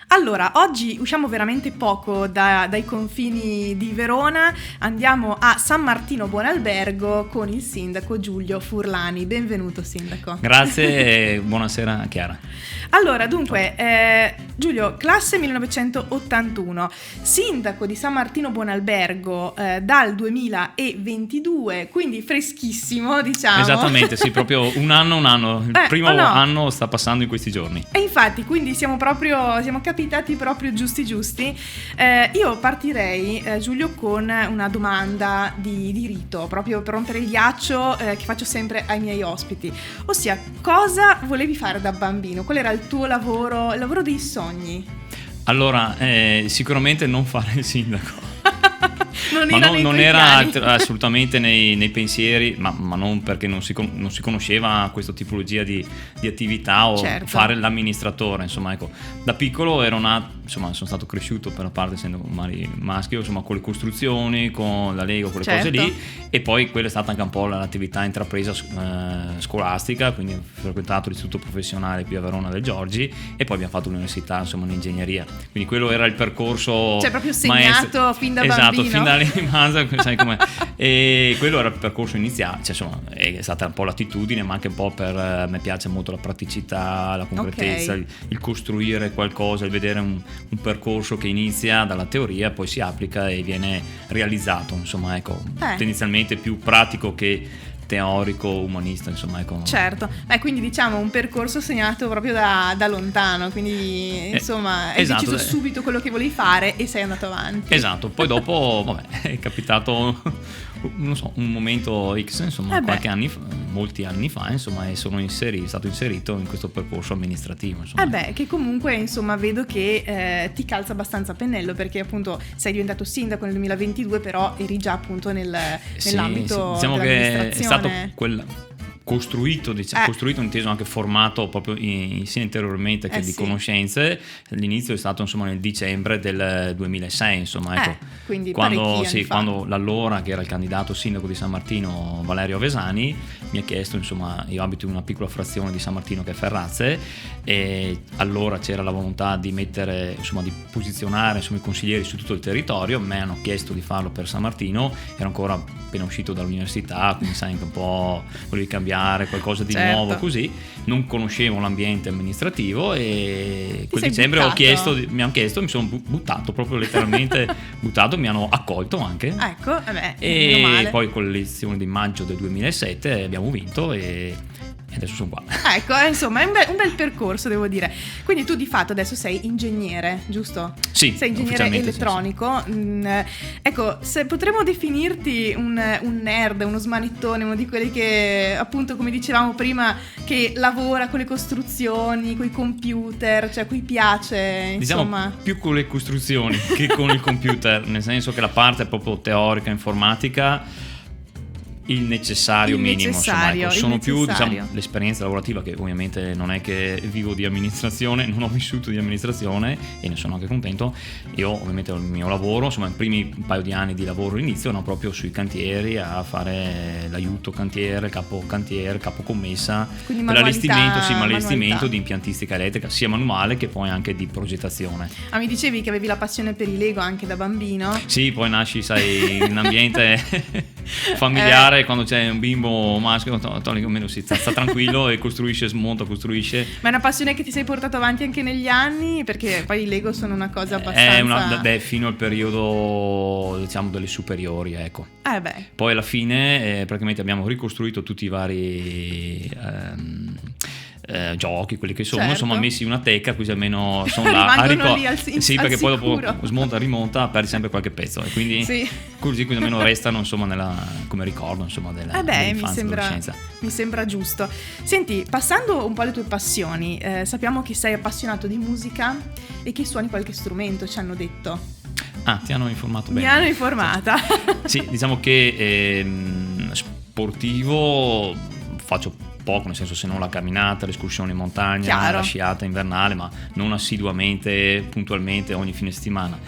Allora, oggi usciamo veramente poco dai confini di Verona, andiamo a San Martino Buonalbergo con il sindaco Giulio Furlani. Benvenuto sindaco. Grazie e buonasera Chiara. Allora, dunque, Giulio, classe 1981, sindaco di San Martino Buonalbergo dal 2022, quindi freschissimo, diciamo. Esattamente, sì, proprio un anno. Il primo anno sta passando in questi giorni. E infatti, quindi siamo capitati proprio giusti. Io partirei, Giulio, con una domanda di rito, proprio per rompere il ghiaccio, che faccio sempre ai miei ospiti. Ossia, cosa volevi fare da bambino? Qual era il tuo lavoro, il lavoro dei sogni? Allora, sicuramente non fare il sindaco. Non era assolutamente nei pensieri, ma non perché non si conosceva questa tipologia di attività o certo. Fare l'amministratore, insomma, ecco. Da piccolo sono stato cresciuto, per la parte essendo maschio, insomma, con le costruzioni, con la Lego, quelle certo. cose lì, e poi quella è stata anche un po' l'attività intrapresa scolastica, quindi ho frequentato l'istituto professionale qui a Verona del Giorgi e poi abbiamo fatto l'università, insomma, in ingegneria, quindi quello era il percorso, cioè proprio segnato fin da esatto, bambino. Fin dall'infanzia, sai com'è. E quello era il percorso iniziale, cioè, insomma, è stata un po' l'attitudine, ma anche un po' per me piace molto la praticità, la concretezza, okay. il costruire qualcosa, il vedere un percorso che inizia dalla teoria, poi si applica e viene realizzato, insomma, ecco, tendenzialmente più pratico che teorico, umanista, insomma, ecco. Certo, quindi diciamo un percorso segnato proprio da lontano, quindi insomma hai esatto, deciso subito quello che volevi fare e sei andato avanti. Esatto, poi dopo è capitato, non so, un momento X, insomma, molti anni fa, insomma, e sono stato inserito in questo percorso amministrativo, insomma. Che comunque, insomma, vedo che ti calza abbastanza a pennello, perché appunto sei diventato sindaco nel 2022, però eri già appunto nell'ambito diciamo dell'amministrazione. Che è stato costruito inteso anche formato proprio sia interiormente che di conoscenze. L'inizio è stato, insomma, nel dicembre del 2006, insomma, ecco, quindi quando l'allora, che era il candidato sindaco di San Martino, Valerio Avesani, mi ha chiesto, insomma, io abito in una piccola frazione di San Martino che è Ferrazze, e allora c'era la volontà di mettere, insomma, di posizionare, insomma, i consiglieri su tutto il territorio. Me hanno chiesto di farlo per San Martino, ero ancora appena uscito dall'università, quindi sai, anche un po' volevi cambiare qualcosa di nuovo, così non conoscevo l'ambiente amministrativo, e quel dicembre mi hanno chiesto, mi sono buttato proprio letteralmente buttato, mi hanno accolto anche, e poi con le elezioni di maggio del 2007 abbiamo vinto e adesso sono qua. Ecco, insomma, è un bel percorso, devo dire. Quindi tu di fatto adesso sei ingegnere, giusto? Sì. Sei ingegnere elettronico. Sì. Ecco, se potremmo definirti un nerd, uno smanettone, uno di quelli che, appunto, come dicevamo prima, che lavora con le costruzioni, con i computer, cioè a cui piace, insomma. Diciamo più con le costruzioni che con il computer, nel senso che la parte proprio teorica, informatica, il necessario minimo, insomma, ecco. Sono più, diciamo, l'esperienza lavorativa, che ovviamente non è che vivo di amministrazione, non ho vissuto di amministrazione e ne sono anche contento. Io ovviamente ho il mio lavoro, insomma, i primi paio di anni di lavoro inizio erano proprio sui cantieri, a fare l'aiuto cantiere, capo commessa, per l'allestimento di impiantistica elettrica, sia manuale che poi anche di progettazione. Mi dicevi che avevi la passione per i Lego anche da bambino? Sì, poi nasci, sai, in un ambiente familiare, quando c'è un bimbo maschio, almeno si sta tranquillo e smonta. Ma è una passione che ti sei portato avanti anche negli anni? Perché poi i Lego sono una cosa abbastanza... fino al periodo, diciamo, delle superiori, ecco. Poi alla fine praticamente abbiamo ricostruito tutti i vari giochi, quelli che sono, insomma, messi in una teca, così almeno sono là sì, perché poi dopo smonta, rimonta, perdi sempre qualche pezzo, e quindi così almeno restano, insomma, come ricordo, insomma, dell'infanzia e dell'adolescenza. Mi sembra giusto. Senti, passando un po' alle tue passioni, sappiamo che sei appassionato di musica e che suoni qualche strumento, ci hanno detto. Ti hanno informato bene. Mi hanno informata. Sì, diciamo che sportivo faccio poco, nel senso se non la camminata, l'escursione in montagna, Chiaro. la sciata invernale, ma non assiduamente, puntualmente ogni fine settimana.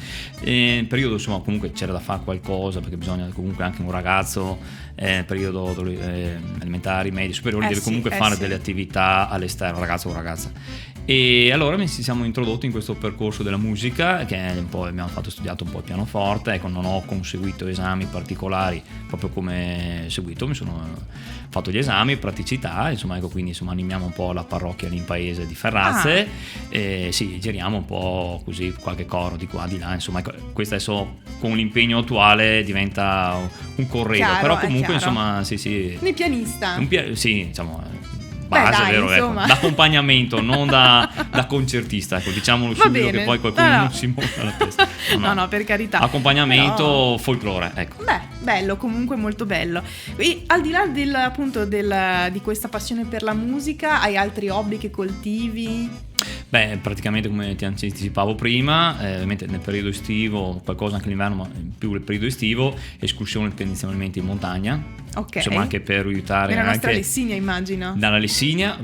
In periodo insomma comunque c'era da fare qualcosa, perché bisogna comunque anche un ragazzo periodo elementari, medi, superiori deve comunque fare delle attività all'esterno, ragazzo o ragazza. E allora ci siamo introdotti in questo percorso della musica, che è un po', abbiamo studiato un po' il pianoforte. Ecco, non ho conseguito esami particolari proprio come seguito, mi sono fatto gli esami, praticità, insomma, ecco, quindi insomma animiamo un po' la parrocchia lì in paese di Ferrazze, e sì, giriamo un po' così qualche coro di qua di là, insomma, ecco, questo adesso con l'impegno attuale diventa un corredo, però comunque insomma sì. Un pianista. Sì, diciamo base, dai, vero, ecco, d'accompagnemento, non da concertista, ecco, diciamolo subito che poi qualcuno non si monta la testa. No, per carità. Accompagnamento, folklore, ecco. Beh, bello, comunque molto bello. E al di là di questa passione per la musica, hai altri hobby che coltivi? Beh, praticamente come ti anticipavo prima, ovviamente nel periodo estivo, qualcosa anche l'inverno, ma più nel periodo estivo, escursioni tendenzialmente in montagna. Ok. Insomma, anche per aiutare nella nostra anche Lessigna, immagino. Dalla Lessigna,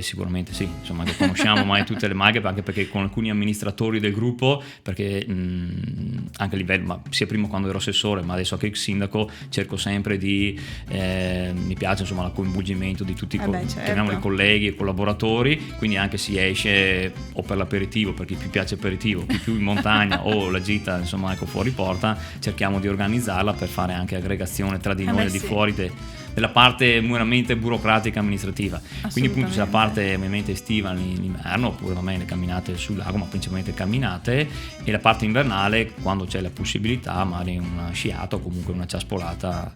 sicuramente sì, insomma, che conosciamo mai tutte le maghe, anche perché con alcuni amministratori del gruppo, perché anche a livello, ma sia prima quando ero assessore, ma adesso anche sindaco, cerco sempre di mi piace insomma il coinvolgimento di tutti chiamiamoli colleghi e collaboratori, quindi anche si esce o per l'aperitivo, per chi più piace aperitivo, chi più in montagna o la gita insomma ecco fuori porta, cerchiamo di organizzarla per fare anche aggregazione tra di noi al di fuori della parte meramente burocratica amministrativa. Quindi appunto c'è la parte ovviamente estiva in inverno, oppure le camminate sul lago, ma principalmente camminate, e la parte invernale quando c'è la possibilità, magari una sciata o comunque una ciaspolata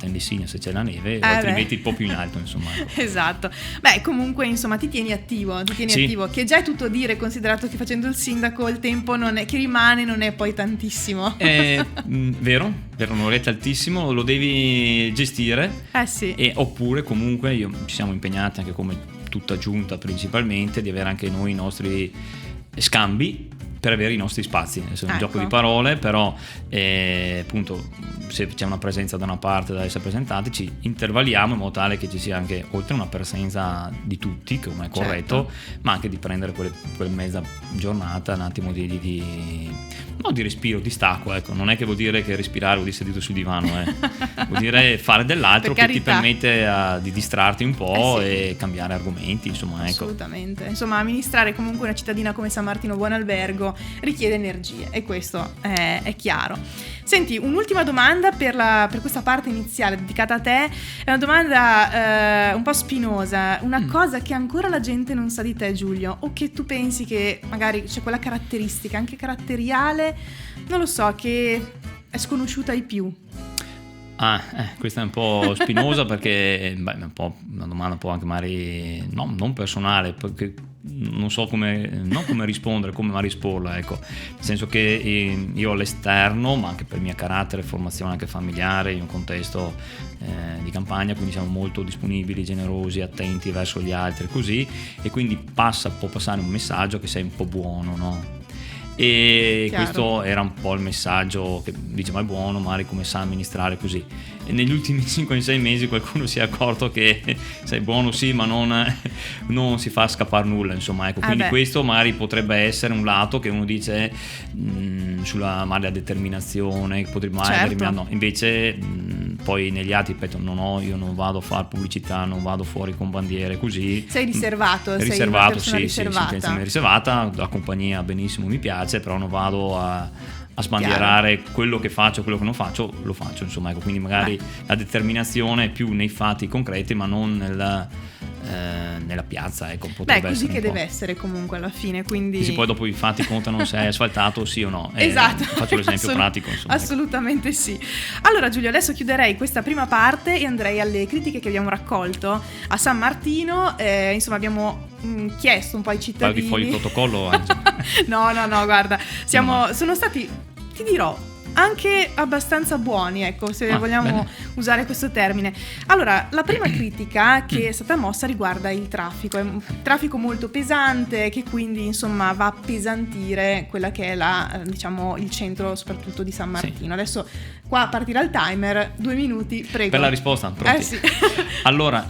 in Lessigna se c'è la neve, o altrimenti un po' più in alto insomma. Esatto. Beh, comunque insomma ti tieni attivo, che già è tutto dire, considerato che facendo il sindaco il tempo che rimane non è poi tantissimo. Vero, non è tantissimo, lo devi gestire. Sì. Oppure comunque ci siamo impegnati anche come tutta giunta principalmente di avere anche noi i nostri scambi per avere i nostri spazi. È un gioco di parole, però appunto se c'è una presenza da una parte da essere presentati ci intervalliamo in modo tale che ci sia anche, oltre una presenza di tutti, come è corretto, ma anche di prendere quelle mezza giornata un attimo di respiro, di stacco, ecco. Non è che vuol dire che respirare vuol dire seduto sul divano, vuol dire fare dell'altro che ti permette di distrarti un po' e cambiare argomenti, insomma, ecco. Assolutamente. Insomma, amministrare comunque una cittadina come San Martino Buon Albergo richiede energie, e questo è chiaro. Senti, un'ultima domanda per questa parte iniziale dedicata a te, è una domanda un po' spinosa, una cosa che ancora la gente non sa di te, Giulio, o che tu pensi che magari c'è quella caratteristica anche caratteriale, non lo so, che è sconosciuta ai più. Questa è un po' spinosa perché è un po' una domanda un po' anche magari non personale, perché non so non come rispondere, come mai risporla, ecco. Nel senso che io all'esterno, ma anche per il mio carattere, formazione anche familiare, in un contesto di campagna, quindi siamo molto disponibili, generosi, attenti verso gli altri, così, e quindi può passare un messaggio che sei un po' buono, no? E chiaro. Questo era un po' il messaggio che dice ma è buono, magari come sa amministrare così, e negli ultimi 5-6 mesi qualcuno si è accorto che sei buono sì, ma non si fa scappare nulla, insomma, ecco. Quindi questo magari potrebbe essere un lato che uno dice sulla magari la determinazione potrebbe no, invece poi negli altri ripeto io non vado a fare pubblicità, non vado fuori con bandiere così. Sei riservato, sei una persona riservata, la compagnia benissimo mi piace, però non vado a sbandierare quello che faccio, quello che non faccio, lo faccio, insomma, ecco. Quindi magari la determinazione è più nei fatti concreti, ma non nella piazza, ecco. Potrebbe così essere che deve essere comunque alla fine, quindi sì, poi dopo i fatti contano se è asfaltato sì o no. Esatto. Faccio l'esempio pratico, insomma. Assolutamente sì. Allora Giulio, adesso chiuderei questa prima parte e andrei alle critiche che abbiamo raccolto a San Martino. Insomma, abbiamo chiesto un po' ai cittadini. Parlo di fogli protocollo? No, guarda, sono stati, ti dirò, anche abbastanza buoni, ecco, se vogliamo bene. usare questo termine. Allora, la prima critica che è stata mossa riguarda il traffico. È un traffico molto pesante che quindi insomma va a appesantire quella che è diciamo il centro soprattutto di San Martino. Adesso qua partirà il timer, 2 minuti, prego. Per la risposta, pronti? Sì. Allora,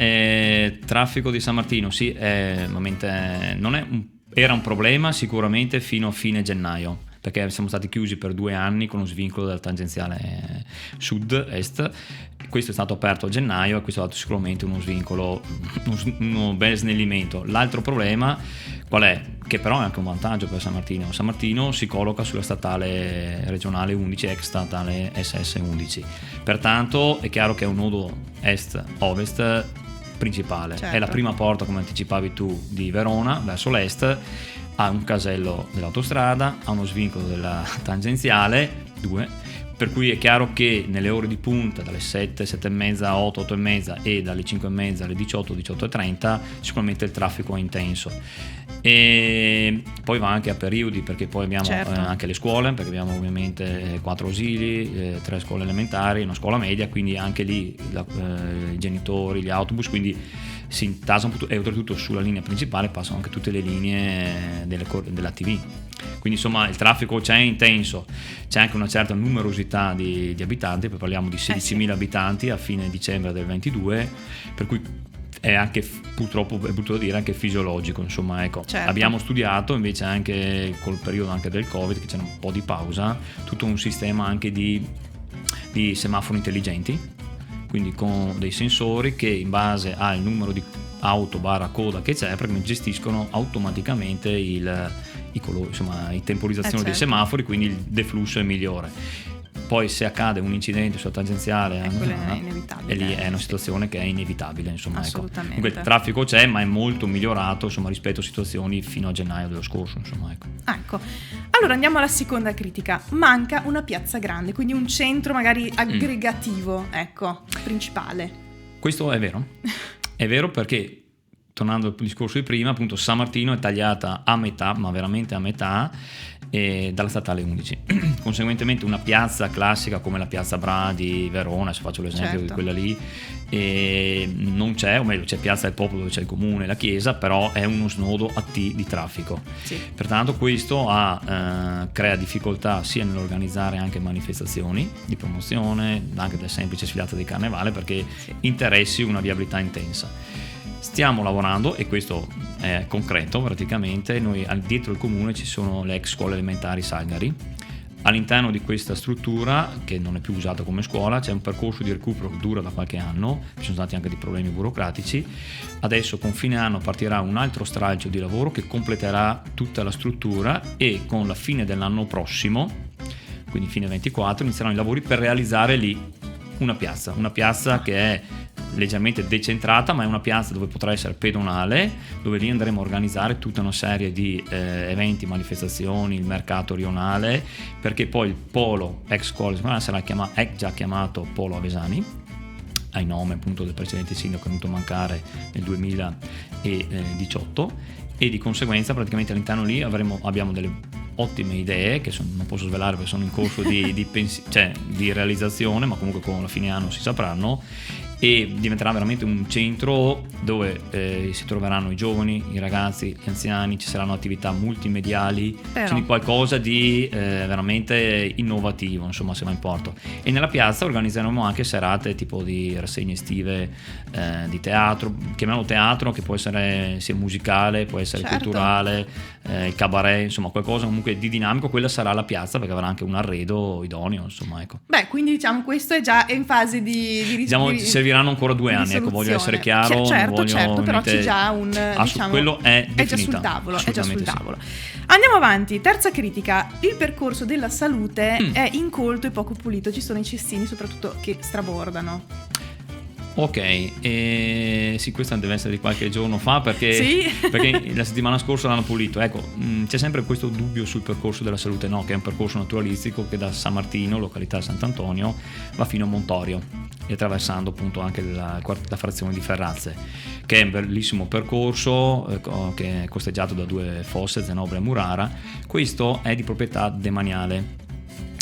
traffico di San Martino, sì, era un problema sicuramente fino a fine gennaio, perché siamo stati chiusi per 2 anni con lo svincolo della tangenziale sud-est. Questo è stato aperto a gennaio e questo è stato sicuramente uno svincolo, uno bel snellimento. L'altro problema qual è? Che però è anche un vantaggio per San Martino. San Martino si colloca sulla statale regionale 11, ex statale SS 11. Pertanto è chiaro che è un nodo est-ovest principale. Certo. È la prima porta, come anticipavi tu, di Verona verso l'est. Ha un casello dell'autostrada, ha uno svincolo della tangenziale 2, per cui è chiaro che nelle ore di punta dalle 7, 7 e mezza, 8, 8 e mezza e dalle 5 e mezza alle 18, 18 e 30 sicuramente il traffico è intenso. E poi va anche a periodi, perché poi abbiamo anche le scuole, perché abbiamo ovviamente 4 ausili, 3 scuole elementari, una scuola media, quindi anche lì i genitori, gli autobus, quindi si intasano e oltretutto sulla linea principale passano anche tutte le linee della TV. Quindi insomma il traffico c'è intenso, c'è anche una certa numerosità di abitanti, poi parliamo di 16.000 abitanti a fine dicembre del 22, per cui è anche, purtroppo è brutto da dire, anche fisiologico, insomma, ecco. Certo. Abbiamo studiato invece anche col periodo anche del Covid, che c'era un po' di pausa, tutto un sistema anche di semafori intelligenti, quindi con dei sensori che in base al numero di auto coda che c'è, perché gestiscono automaticamente i colori, insomma, i temporizzazioni dei semafori, quindi il deflusso è migliore. Poi se accade un incidente sulla tangenziale è inevitabile, e lì è una situazione che è inevitabile, insomma, assolutamente. Ecco. Dunque, il traffico c'è, ma è molto migliorato, insomma, rispetto a situazioni fino a gennaio dello scorso, insomma, ecco. Allora andiamo alla seconda critica. Manca una piazza grande, quindi un centro magari aggregativo, principale. Questo è vero. È vero, perché tornando al discorso di prima, appunto San Martino è tagliata a metà, ma veramente a metà, dalla statale 11. Conseguentemente una piazza classica come la piazza Bra di Verona, se faccio l'esempio di quella lì, non c'è, o meglio c'è piazza del Popolo dove c'è il comune, la chiesa, però è uno snodo a T di traffico. Sì. Pertanto questo crea difficoltà sia nell'organizzare anche manifestazioni di promozione, anche delle semplici sfilate di carnevale, perché interessi una viabilità intensa. Stiamo lavorando, e questo è concreto praticamente. Noi dietro il comune ci sono le ex scuole elementari Salgari. All'interno di questa struttura, che non è più usata come scuola, c'è un percorso di recupero che dura da qualche anno, ci sono stati anche dei problemi burocratici. Adesso con fine anno partirà un altro stralcio di lavoro che completerà tutta la struttura, e con la fine dell'anno prossimo, quindi fine 24, inizieranno i lavori per realizzare lì una piazza che è leggermente decentrata, ma è una piazza dove potrà essere pedonale, dove lì andremo a organizzare tutta una serie di eventi, manifestazioni, il mercato rionale, perché poi il polo ex scuola sarà è già chiamato Polo Avesani, ai nome appunto del precedente sindaco che è venuto a mancare nel 2018, e di conseguenza praticamente all'interno lì abbiamo delle ottime idee che non posso svelare perché sono in corso di realizzazione, ma comunque con la fine anno si sapranno, e diventerà veramente un centro dove si troveranno i giovani, i ragazzi, gli anziani, ci saranno attività multimediali, quindi qualcosa di veramente innovativo, insomma, se va in porto. E nella piazza organizzeremo anche serate tipo di rassegne estive di teatro, chiamiamolo teatro, che può essere sia musicale, può essere culturale, il cabaret, insomma qualcosa comunque di dinamico. Quella sarà la piazza, perché avrà anche un arredo idoneo, insomma, ecco. Beh, quindi diciamo questo è già in fase di serviranno ancora 2 anni, ecco, voglio essere chiaro. Certo, però c'è già un quello è già sul tavolo, Andiamo avanti, terza critica. Il percorso della salute è incolto e poco pulito, ci sono i cestini soprattutto che strabordano. Ok, sì, questa deve essere di qualche giorno fa, perché la settimana scorsa l'hanno pulito. Ecco, c'è sempre questo dubbio sul percorso della salute, no? Che è un percorso naturalistico che da San Martino, località Sant'Antonio, va fino a Montorio, e attraversando appunto anche la frazione di Ferrazze, che è un bellissimo percorso che è costeggiato da 2 fosse, Zenobre e Murara. Questo è di proprietà demaniale.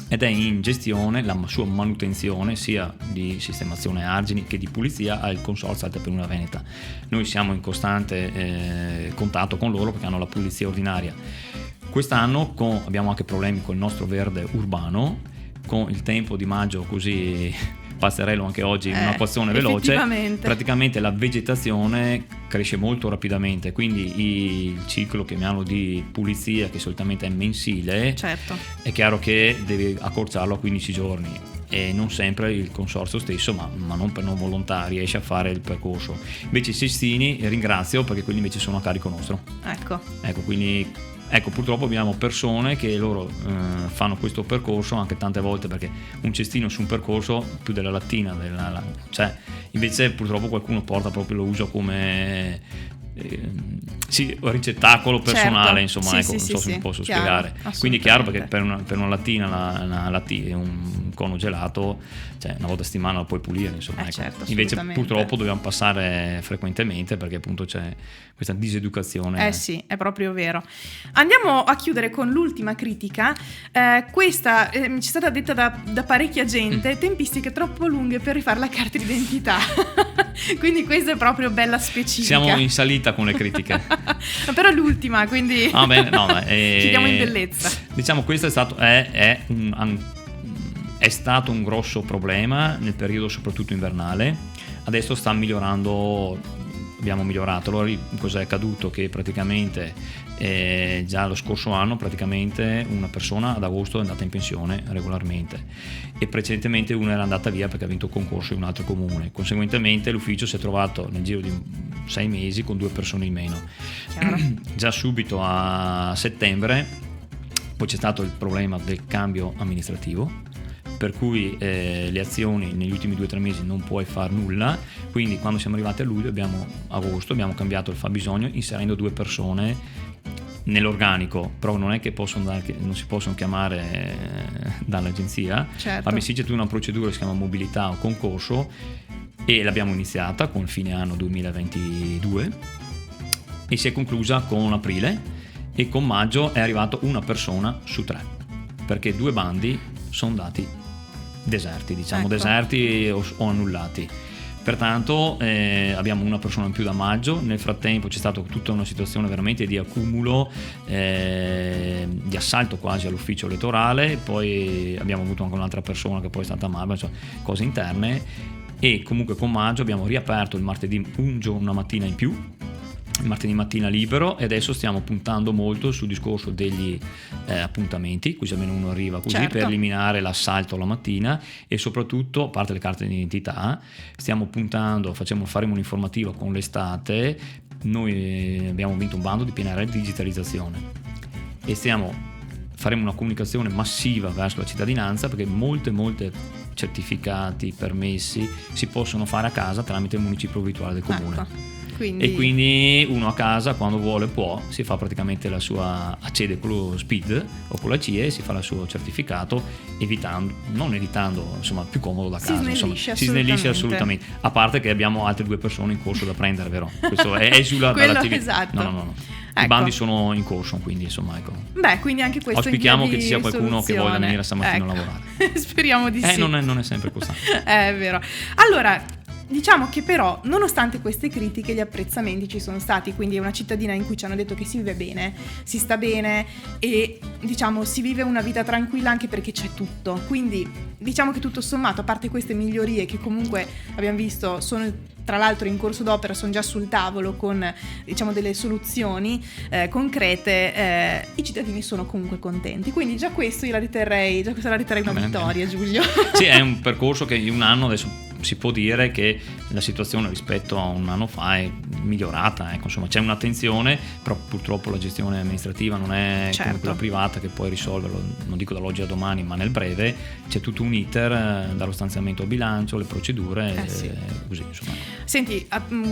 ed è in gestione la sua manutenzione sia di sistemazione argini che di pulizia al Consorzio Alta Apennina Veneta. Noi siamo in costante contatto con loro perché hanno la pulizia ordinaria. Quest'anno abbiamo anche problemi con il nostro verde urbano, con il tempo di maggio così pazzerello anche oggi, un'acquazione veloce, praticamente la vegetazione cresce molto rapidamente, quindi il ciclo, chiamiamolo, di pulizia, che solitamente è mensile, certo, è chiaro che devi accorciarlo a 15 giorni e non sempre il consorzio stesso, ma non per non volontà, riesce a fare il percorso. Invece i cestini ringrazio, perché quelli invece sono a carico nostro. Ecco, quindi purtroppo abbiamo persone che loro fanno questo percorso anche tante volte, perché un cestino su un percorso più della lattina, cioè invece purtroppo qualcuno porta proprio, lo usa come ricettacolo personale, insomma, non so se mi posso spiegare. Quindi è chiaro, perché per una lattina un cono gelato, cioè una volta a settimana lo puoi pulire, insomma, certo, invece purtroppo dobbiamo passare frequentemente, perché appunto c'è questa diseducazione. Sì, è proprio vero. Andiamo a chiudere con l'ultima critica. Questa ci è stata detta da parecchia gente: tempistiche troppo lunghe per rifare la carta d'identità. Quindi questa è proprio bella specifica. Siamo in salita con le critiche. Però l'ultima, quindi chiudiamo in bellezza. Diciamo, questo è stato un grosso problema nel periodo soprattutto invernale. Adesso sta migliorando, abbiamo migliorato. Allora cos'è accaduto? Che praticamente già lo scorso anno praticamente una persona ad agosto è andata in pensione regolarmente, e precedentemente una era andata via perché ha vinto un concorso in un altro comune. Conseguentemente l'ufficio si è trovato nel giro di 6 mesi con 2 persone in meno. Già subito a settembre poi c'è stato il problema del cambio amministrativo, per cui le azioni negli ultimi 2 o 3 mesi non puoi far nulla. Quindi quando siamo arrivati a luglio, agosto, abbiamo cambiato il fabbisogno inserendo 2 persone nell'organico, però non è che non si possono chiamare dall'agenzia, certo. Ma c'è tutta una procedura che si chiama mobilità o concorso, e l'abbiamo iniziata con fine anno 2022 e si è conclusa con aprile, e con maggio è arrivato una persona su 3, perché 2 bandi sono andati deserti, deserti o annullati. Pertanto abbiamo una persona in più da maggio. Nel frattempo c'è stata tutta una situazione veramente di accumulo, di assalto quasi all'ufficio elettorale. Poi abbiamo avuto anche un'altra persona che poi è stata amabile, cioè cose interne. E comunque con maggio abbiamo riaperto il martedì una mattina in più, il martedì mattina libero, e adesso stiamo puntando molto sul discorso degli appuntamenti, così almeno uno arriva così, certo, per eliminare l'assalto la mattina. E soprattutto, a parte le carte di identità, stiamo puntando, faremo un'informativa con l'estate. Noi abbiamo vinto un bando di PNRR digitalizzazione e faremo una comunicazione massiva verso la cittadinanza, perché molte certificati, permessi si possono fare a casa tramite il municipio virtuale del comune. E quindi uno a casa, quando vuole si fa praticamente accede con lo SPID o con la CIE, si fa il suo certificato, non evitando, insomma, più comodo da casa, si snellisce assolutamente. A parte che abbiamo altre 2 persone in corso da prendere, vero? Questo è dall'attività. Esatto. No. I bandi sono in corso, quindi insomma, ecco. Quindi anche questo auspichiamo che ci sia qualcuno che voglia venire a San Martino a lavorare. Speriamo di sì. Non è sempre costante. È vero. Allora, diciamo che però, nonostante queste critiche, gli apprezzamenti ci sono stati. Quindi è una cittadina in cui ci hanno detto che si vive bene, si sta bene e si vive una vita tranquilla, anche perché c'è tutto. Quindi diciamo che tutto sommato, a parte queste migliorie che comunque abbiamo visto sono tra l'altro in corso d'opera, sono già sul tavolo con delle soluzioni concrete, i cittadini sono comunque contenti. Quindi già questa la riterrei una vittoria, Giulio. Sì, è un percorso che in un anno adesso si può dire che la situazione rispetto a un anno fa è migliorata, insomma c'è un'attenzione, però purtroppo la gestione amministrativa non è come quella privata che puoi risolverlo, non dico dall'oggi a domani, ma nel breve. C'è tutto un iter dallo stanziamento a bilancio, le procedure, così insomma. Senti,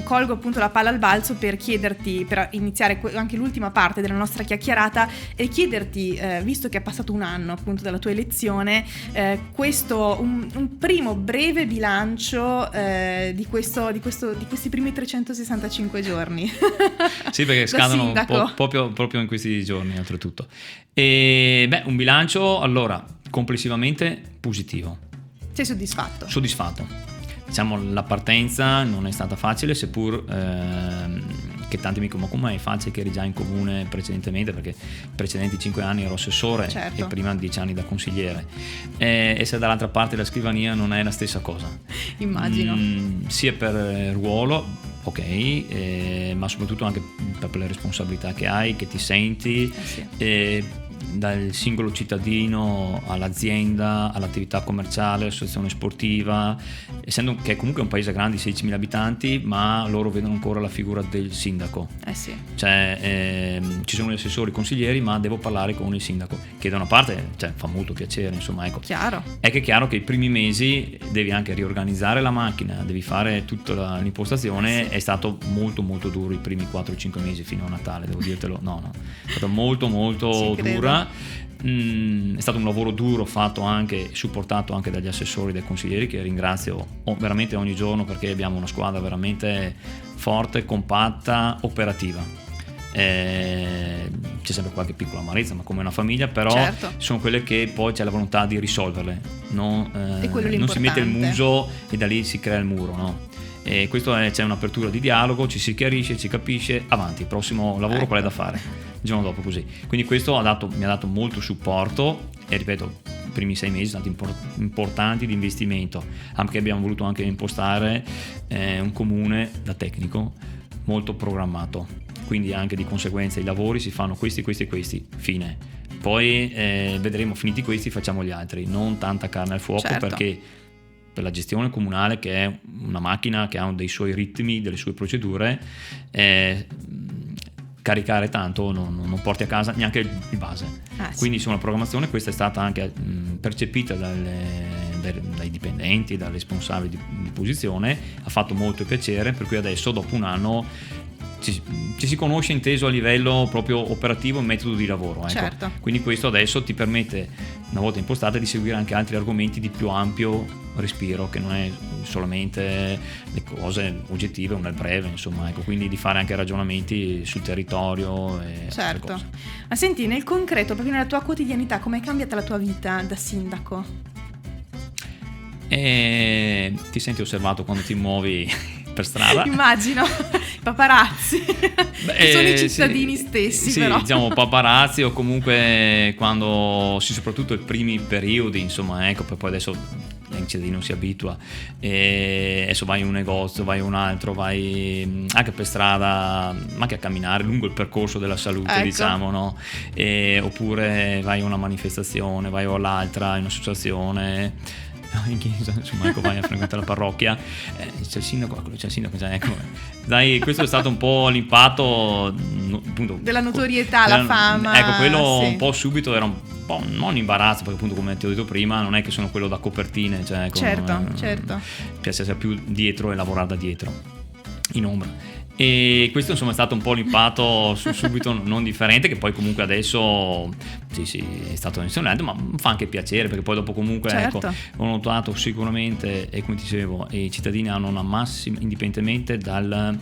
colgo appunto la palla al balzo per chiederti, per iniziare anche l'ultima parte della nostra chiacchierata, e chiederti, visto che è passato un anno appunto dalla tua elezione, questo un primo breve bilancio bilancio di questi primi 365 giorni. Sì, perché scadono proprio in questi giorni, oltretutto. E un bilancio, allora, complessivamente positivo. Sei soddisfatto? Soddisfatto. Diciamo, la partenza non è stata facile, seppur che tanti mi dicono: ma come è facile, che eri già in comune precedentemente, perché i precedenti 5 anni ero assessore, certo, e prima 10 anni da consigliere, essere dall'altra parte della scrivania non è la stessa cosa, immagino, sia per ruolo, ok, ma soprattutto anche per le responsabilità che hai, che ti senti, sì. Dal singolo cittadino all'azienda, all'attività commerciale, all'associazione sportiva, essendo che è comunque un paese grande di 16.000 abitanti, ma loro vedono ancora la figura del sindaco. Sì. Cioè, ci sono gli assessori, consiglieri, ma devo parlare con il sindaco, che da una parte, cioè, fa molto piacere, insomma, ecco. Chiaro. È che è chiaro che i primi mesi devi anche riorganizzare la macchina, devi fare tutta l'impostazione. Sì. È stato molto molto duro i primi 4-5 mesi fino a Natale, devo dirtelo. No, è stato molto molto dura. È stato un lavoro duro, fatto anche, supportato anche dagli assessori, dai consiglieri, che ringrazio veramente ogni giorno, perché abbiamo una squadra veramente forte, compatta, operativa. C'è sempre qualche piccola amarezza, ma come una famiglia, però certo, sono quelle che poi c'è la volontà di risolverle, non si mette il muso e da lì si crea il muro, no? E questo c'è un'apertura di dialogo, ci si chiarisce, ci capisce, avanti, prossimo lavoro, qual è da fare il giorno dopo, così. Quindi questo mi ha dato molto supporto, e ripeto, i primi 6 mesi sono stati importanti di investimento, anche abbiamo voluto anche impostare un comune da tecnico molto programmato, quindi anche di conseguenza i lavori si fanno questi, fine. Poi vedremo, finiti questi facciamo gli altri, non tanta carne al fuoco, certo, perché per la gestione comunale, che è una macchina che ha dei suoi ritmi, delle sue procedure, caricare tanto non porti a casa neanche il base. Sì. Quindi insomma, la programmazione questa è stata anche percepita dai dipendenti, dai responsabili di posizione, ha fatto molto piacere, per cui adesso dopo un anno ci si conosce, inteso a livello proprio operativo e metodo di lavoro, ecco. Certo. Quindi questo adesso ti permette, una volta impostata, di seguire anche altri argomenti di più ampio respiro, che non è solamente le cose oggettive o nel breve, insomma, ecco. Quindi di fare anche ragionamenti sul territorio e certo. Ma senti, nel concreto, proprio nella tua quotidianità, com'è cambiata la tua vita da sindaco? Ti senti osservato quando ti muovi per strada? Immagino, paparazzi. Sono i cittadini stessi, però. Sì, diciamo paparazzi, o comunque quando, sì, soprattutto i primi periodi, insomma, ecco, poi adesso il cittadino si abitua, e adesso vai in un negozio, vai in un altro, vai anche per strada, ma anche a camminare lungo il percorso della salute, ecco, diciamo, no? Oppure vai a una manifestazione, vai all'altra, in un'associazione, in chiesa, insomma, ecco, vai a frequentare la parrocchia, c'è il sindaco, ecco. Dai, questo è stato un po' l'impatto, appunto, della notorietà, la fama, ecco, quello, sì, un po' subito era un po' non imbarazzo, perché appunto, come ti ho detto prima, non è che sono quello da copertine, cioè, ecco, certo. piace essere più dietro e lavorare da dietro, in ombra. E questo insomma è stato un po' l'impatto subito non differente, che poi comunque adesso sì, è stato insegnante, ma fa anche piacere, perché poi dopo comunque, certo, ecco, ho notato sicuramente, e come dicevo, i cittadini hanno una massima, indipendentemente dal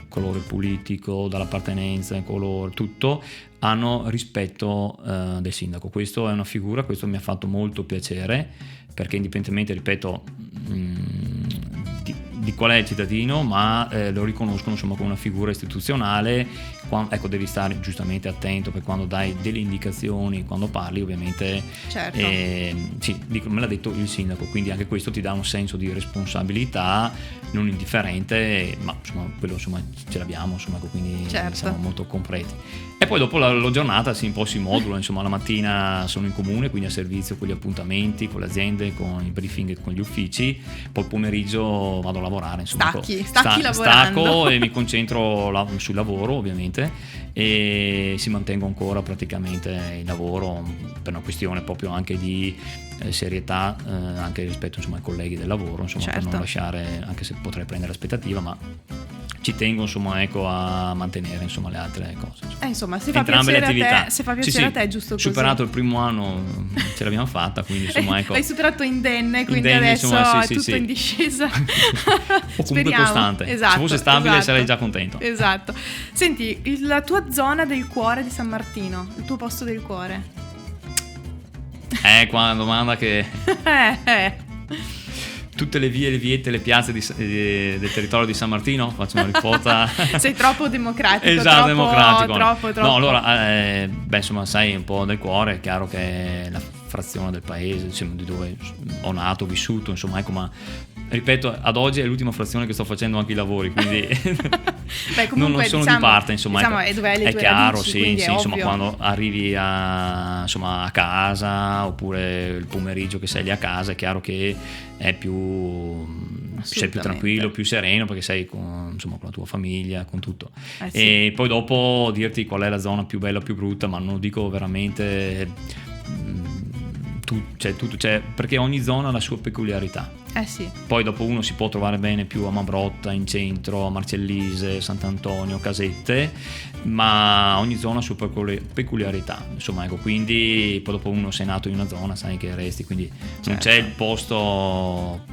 colore politico, dall'appartenenza, colore, tutto, hanno rispetto del sindaco. Questo è una figura, questo mi ha fatto molto piacere, perché indipendentemente, ripeto, di qual è il cittadino, ma lo riconoscono, insomma, come una figura istituzionale. Ecco, devi stare giustamente attento, per quando dai delle indicazioni, quando parli, ovviamente, certo, sì, dico, me l'ha detto il sindaco, quindi anche questo ti dà un senso di responsabilità non indifferente, ma insomma quello, insomma, ce l'abbiamo, insomma, quindi, certo, siamo molto completi. E poi dopo la giornata un po' si modula, insomma, la mattina sono in comune, quindi a servizio con gli appuntamenti, con le aziende, con i briefing, con gli uffici, poi il pomeriggio vado a lavorare, insomma, stacchi lavorando. Stacco e mi concentro sul lavoro, ovviamente, e si mantengo ancora praticamente il lavoro, per una questione proprio anche di serietà, anche rispetto, insomma, ai colleghi del lavoro, insomma, certo, per non lasciare, anche se potrei prendere aspettativa, ma ci tengo insomma ecco a mantenere insomma le altre cose insomma se fa entrambe piacere le attività. se fa piacere a te è giusto così. Superato il primo anno ce l'abbiamo fatta, quindi insomma ecco hai superato indenne, quindi indenne, adesso insomma, è tutto in discesa. o comunque Speriamo. costante, Esatto, se fosse stabile esatto. sarei già contento. Esatto. Senti, la tua zona del cuore di San Martino, il tuo posto del cuore. Qua una domanda che tutte le vie, le viette, le piazze del territorio di San Martino, faccio una risposta. Sei troppo democratico. Esatto, democratico. Troppo. No, allora, insomma, sai un po' del cuore, è chiaro che è la frazione del paese, insomma, di dove ho nato, ho vissuto, insomma, ecco, ma ripeto, ad oggi è l'ultima frazione che sto facendo anche i lavori, quindi beh, comunque, non sono di parte, insomma, diciamo, ecco, è dove hai le è tue chiaro, radici, sì, è insomma, ovvio. quando arrivi a casa oppure il pomeriggio che sei lì a casa, è chiaro che è sei più tranquillo, più sereno, perché sei con la tua famiglia, con tutto. Sì. E poi dopo dirti qual è la zona più bella o più brutta, ma non lo dico veramente perché ogni zona ha la sua peculiarità. Sì. Poi dopo uno si può trovare bene più a Mambrotta, in centro, a Marcellise, Sant'Antonio, Casette, ma ogni zona ha la sua peculiarità, insomma, ecco, quindi poi dopo uno sei nato in una zona, sai che resti, quindi non c'è il posto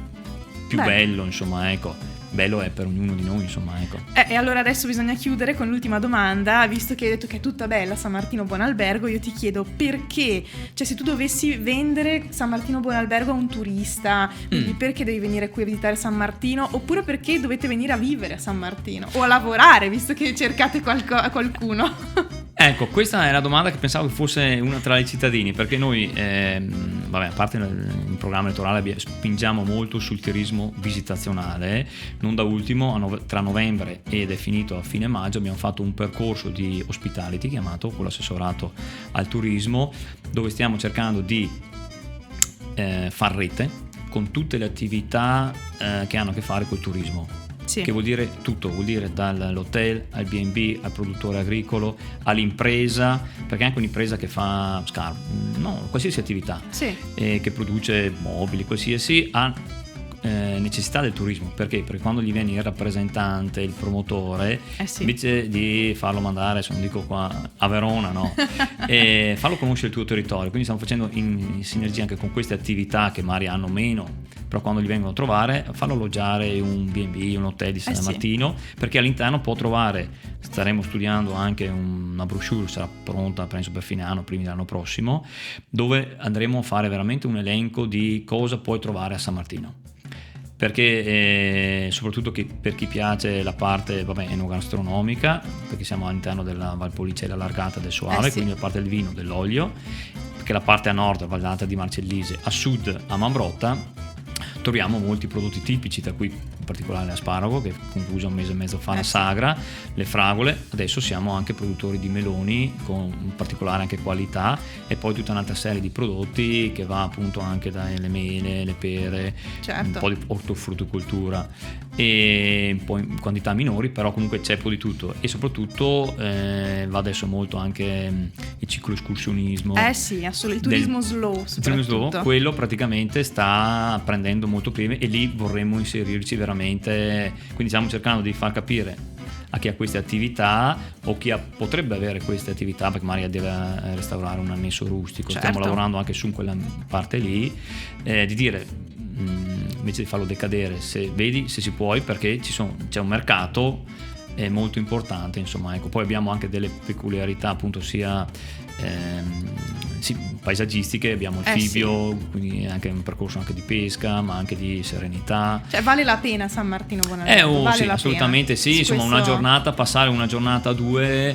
più bello, insomma, ecco. Bello è per ognuno di noi, insomma, ecco. E allora adesso bisogna chiudere con l'ultima domanda, visto che hai detto che è tutta bella San Martino Buon Albergo, io ti chiedo perché, cioè se tu dovessi vendere San Martino Buon Albergo a un turista, quindi perché devi venire qui a visitare San Martino, oppure perché dovete venire a vivere a San Martino o a lavorare, visto che cercate qualcuno? Ecco, questa è la domanda che pensavo che fosse una tra i cittadini, perché noi, a parte il programma elettorale, spingiamo molto sul turismo visitazionale. Non da ultimo, tra novembre ed è finito a fine maggio, abbiamo fatto un percorso di hospitality chiamato con l'assessorato al turismo, dove stiamo cercando di far rete con tutte le attività che hanno a che fare col turismo. Sì. Che vuol dire tutto, vuol dire dall'hotel al B&B al produttore agricolo all'impresa, perché anche un'impresa che fa qualsiasi attività, sì, che produce mobili, qualsiasi, ha necessità del turismo. Perché quando gli viene il rappresentante, il promotore, invece di farlo mandare, se non dico qua a Verona, no, e farlo conoscere il tuo territorio, quindi stiamo facendo in sinergia anche con queste attività che magari hanno meno, però quando li vengono a trovare, farlo alloggiare un B&B, un hotel di San Martino, perché all'interno può trovare, staremo studiando anche una brochure, sarà pronta penso per fine anno, primi dell'anno prossimo, dove andremo a fare veramente un elenco di cosa puoi trovare a San Martino. Perché soprattutto per chi piace la parte enogastronomica, perché siamo all'interno della Valpolicella allargata del Soave, quindi la parte del vino, dell'olio, perché la parte a nord, vallata di Marcellise, a sud a Mambrotta troviamo molti prodotti tipici, tra cui in particolare l'asparago, che è concluso un mese e mezzo fa la sagra, le fragole. Adesso siamo anche produttori di meloni con particolare anche qualità, e poi tutta un'altra serie di prodotti che va appunto anche dalle mele, le pere, un po' di ortofrutticoltura, e un po' in quantità minori, però comunque c'è un po' di tutto. E soprattutto va adesso molto anche il cicloescursionismo, il turismo slow, quello praticamente sta prendendo molto prima, e lì vorremmo inserirci veramente, quindi stiamo cercando di far capire a chi ha queste attività o chi potrebbe avere queste attività, perché magari deve restaurare un annesso rustico, stiamo lavorando anche su quella parte lì, di dire invece di farlo decadere, se si puoi, perché c'è un mercato molto importante, insomma, ecco. Poi abbiamo anche delle peculiarità appunto sia paesaggistiche, abbiamo il Fibbio, quindi anche un percorso anche di pesca, ma anche di serenità. Cioè vale la pena San Martino Buon Albergo? Vale assolutamente pena. Sì, insomma una giornata, passare una giornata, due,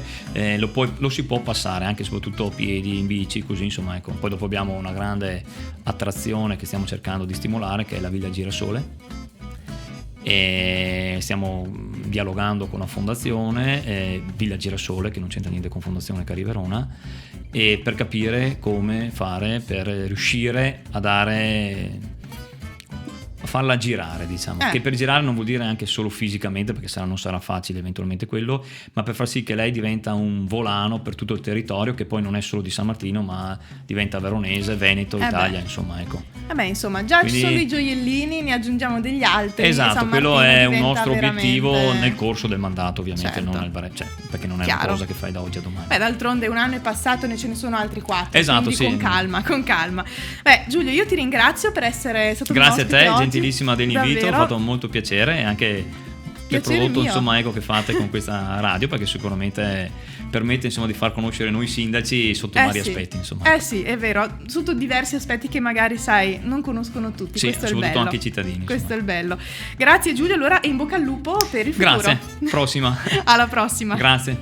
lo si può passare anche soprattutto a piedi, in bici, così, insomma, ecco. Poi dopo abbiamo una grande attrazione che stiamo cercando di stimolare, che è la Villa Girasole, e stiamo dialogando con la fondazione Villa Girasole, che non c'entra niente con Fondazione Cari Verona, e per capire come fare per riuscire a farla girare, diciamo, che per girare non vuol dire anche solo fisicamente, perché non sarà facile eventualmente quello, ma per far sì che lei diventa un volano per tutto il territorio, che poi non è solo di San Martino, ma diventa veronese, Veneto, Italia, insomma, ecco. Insomma, già quindi, ci sono i gioiellini, ne aggiungiamo degli altri. Esatto, quello è un nostro obiettivo nel corso del mandato, ovviamente, certo. non perché non è una cosa che fai da oggi a domani. D'altronde un anno è passato, ne ce ne sono altri 4. Esatto, sì. Con calma. Giulio, io ti ringrazio per essere stato Grazie a te, oggi. Gentilissima dell'invito, ha fatto molto piacere, e anche il prodotto che fate con questa radio, perché sicuramente permette di far conoscere noi sindaci sotto vari aspetti, insomma. Sì, è vero, sotto diversi aspetti che magari non conoscono tutti. Sì, questo è il bello. soprattutto anche i cittadini. Questo è il bello. Grazie Giulio, allora in bocca al lupo per il futuro. Grazie, prossima. Alla prossima. Grazie.